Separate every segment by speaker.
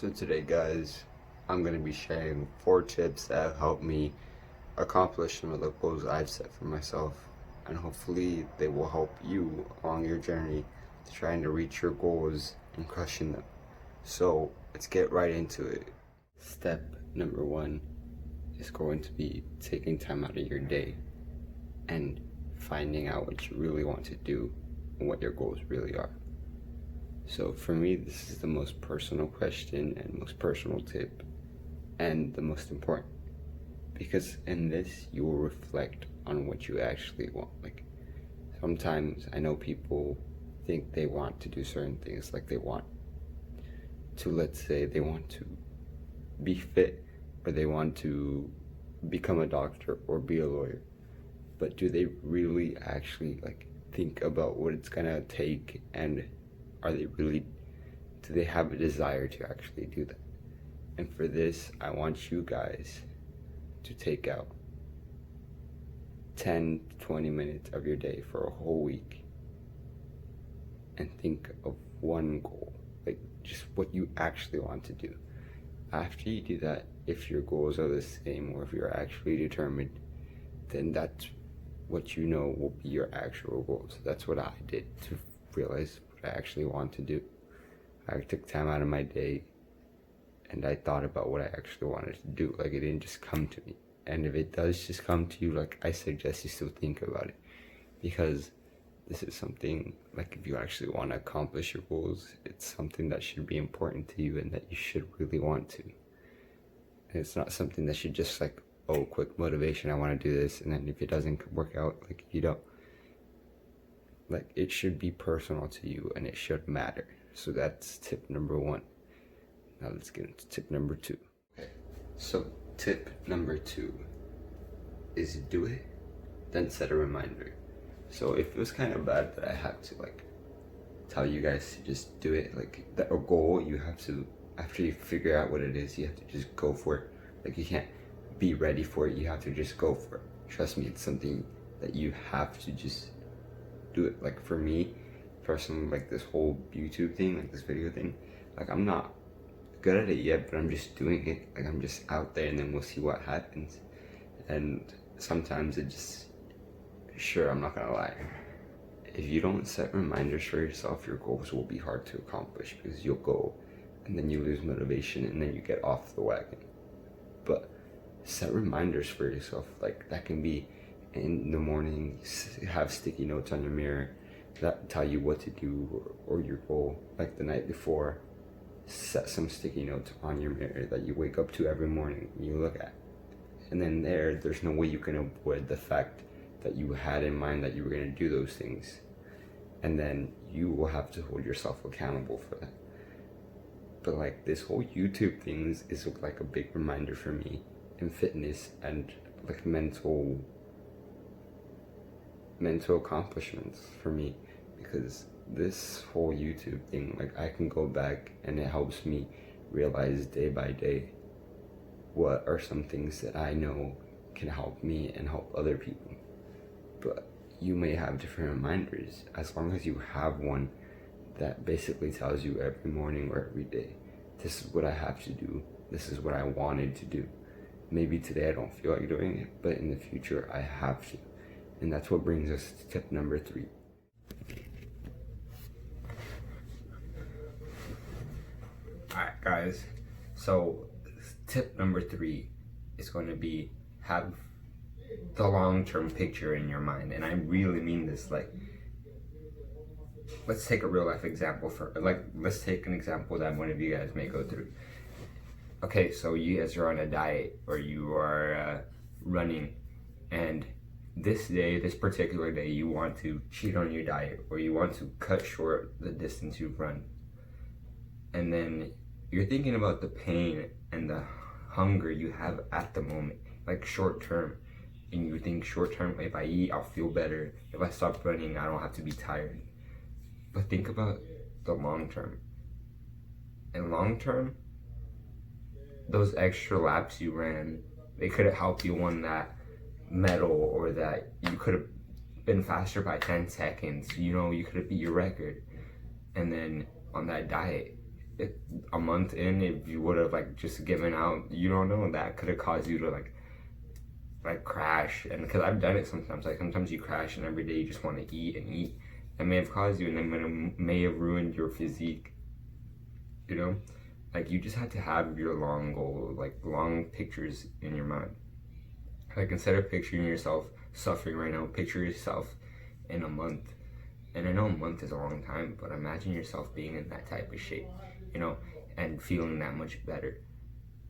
Speaker 1: So today guys, I'm going to be sharing 4 tips that have helped me accomplish some of the goals I've set for myself, and hopefully they will help you along your journey to trying to reach your goals and crushing them. So let's get right into it. Step number 1 is going to be taking time out of your day and finding out what you really want to do and what your goals really are. So for me, this is the most personal question and most personal tip, and the most important, because in this you will reflect on what you actually want. Like, sometimes I know people think they want to do certain things, like they want to, let's say they want to be fit, or they want to become a doctor or be a lawyer, but do they really actually think about what it's gonna take, and do they have a desire to actually do that? And for this, I want you guys to take out 10 to 20 minutes of your day for a whole week and think of one goal, like just what you actually want to do. After you do that, if your goals are the same or if you're actually determined, then that's what you know will be your actual goals. That's what I did to realize what I actually want to do. I took time out of my day and I thought about what I actually wanted to do. Like, it didn't just come to me. And if it does just come to you, I suggest you still think about it, because this is something, if you actually want to accomplish your goals, it's something that should be important to you and that you should really want to. And it's not something that should just oh, quick motivation, I want to do this, and then if it doesn't work out, you don't. It should be personal to you and it should matter. So that's tip number 1. Now let's get into tip number 2. Okay, so tip number 2 is do it, then set a reminder. So it feels kind of bad that I have to tell you guys to just do it. A goal, you have to, after you figure out what it is, you have to just go for it. You can't be ready for it, you have to just go for it. Trust me, it's something that you have to just do it. For me personally, this whole YouTube thing, this video thing, I'm not good at it yet, but I'm just doing it. I'm just out there, and then we'll see what happens. And sometimes it just, sure, I'm not gonna lie, if you don't set reminders for yourself, your goals will be hard to accomplish, because you'll go and then you lose motivation and then you get off the wagon. But set reminders for yourself. That can be in the morning, have sticky notes on your mirror that tell you what to do, or your goal. The night before, set some sticky notes on your mirror that you wake up to every morning and you look at. And then there's no way you can avoid the fact that you had in mind that you were going to do those things. And then you will have to hold yourself accountable for that. But this whole YouTube thing is a big reminder for me in fitness and mental accomplishments for me, because this whole YouTube thing, I can go back and it helps me realize day by day what are some things that I know can help me and help other people. But you may have different reminders. As long as you have one that basically tells you every morning or every day, this is what I have to do, this is what I wanted to do. Maybe today I don't feel like doing it, but in the future I have to. And that's what brings us to tip number 3. Alright guys, so tip number 3 is going to be have the long-term picture in your mind. And I really mean this. Let's take a real life example let's take an example that one of you guys may go through. Okay, so you guys are on a diet, or you are running, and this particular day, you want to cheat on your diet, or you want to cut short the distance you've run. And then you're thinking about the pain and the hunger you have at the moment, short term. And you think short term, if I eat, I'll feel better. If I stop running, I don't have to be tired. But think about the long term. In long term, those extra laps you ran, they could have helped you won that medal, or that you could have been faster by 10 seconds. You could have beat your record. And then on that diet,
Speaker 2: a month in, if you would have like just given out, you don't know, that could have caused you to like crash. And because I've done it sometimes, like sometimes you crash and every day you just want to eat and eat. That may have caused you, and then may have ruined your physique, you know. Like, you just have to have your long goal, like long pictures in your mind. Like, instead of picturing yourself suffering right now, picture yourself in a month. And I know a month is a long time, but imagine yourself being in that type of shape, you know, and feeling that much better.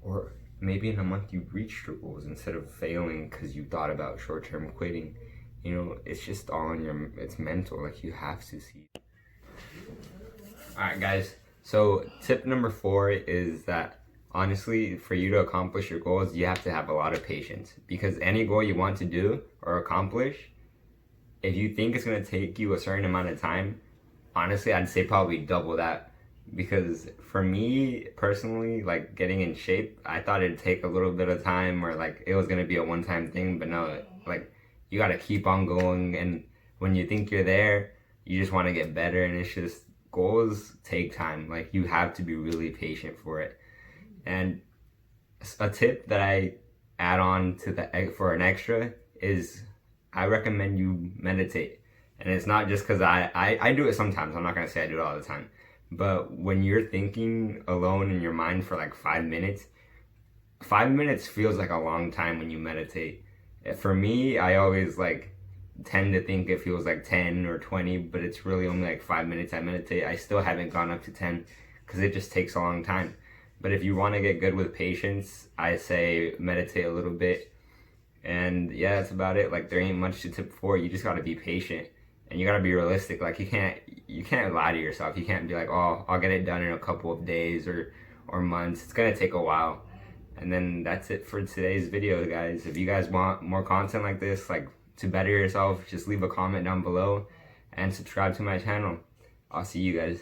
Speaker 2: Or maybe in a month you reached your goals instead of failing because you thought about short-term quitting. You know, it's just all in your, it's mental. Like, you have to see. All right, guys. So tip number 4 is that, honestly, for you to accomplish your goals, you have to have a lot of patience, because any goal you want to do or accomplish, if you think it's going to take you a certain amount of time, honestly, I'd say probably double that. Because for me personally, like getting in shape, I thought it'd take a little bit of time, or like it was going to be a one-time thing, but no, like you got to keep on going. And when you think you're there, you just want to get better. And it's just, goals take time. Like, you have to be really patient for it. And a tip that I add on to the, for an extra, is I recommend you meditate. And it's not just because I do it sometimes. I'm not going to say I do it all the time. But when you're thinking alone in your mind for like 5 minutes, 5 minutes feels like a long time when you meditate. For me, I always like tend to think it feels like 10 or 20, but it's really only like 5 minutes I meditate. I still haven't gone up to 10 because it just takes a long time. But if you want to get good with patience, I say meditate a little bit. And yeah, that's about it. Like, there ain't much to tip 4. You just got to be patient. And you gotta be realistic. Like, you can't lie to yourself. You can't be like, oh, I'll get it done in a couple of days or months. It's gonna take a while. And then that's it for today's video, guys. If you guys want more content like this, like to better yourself, just leave a comment down below and subscribe to my channel. I'll see you guys.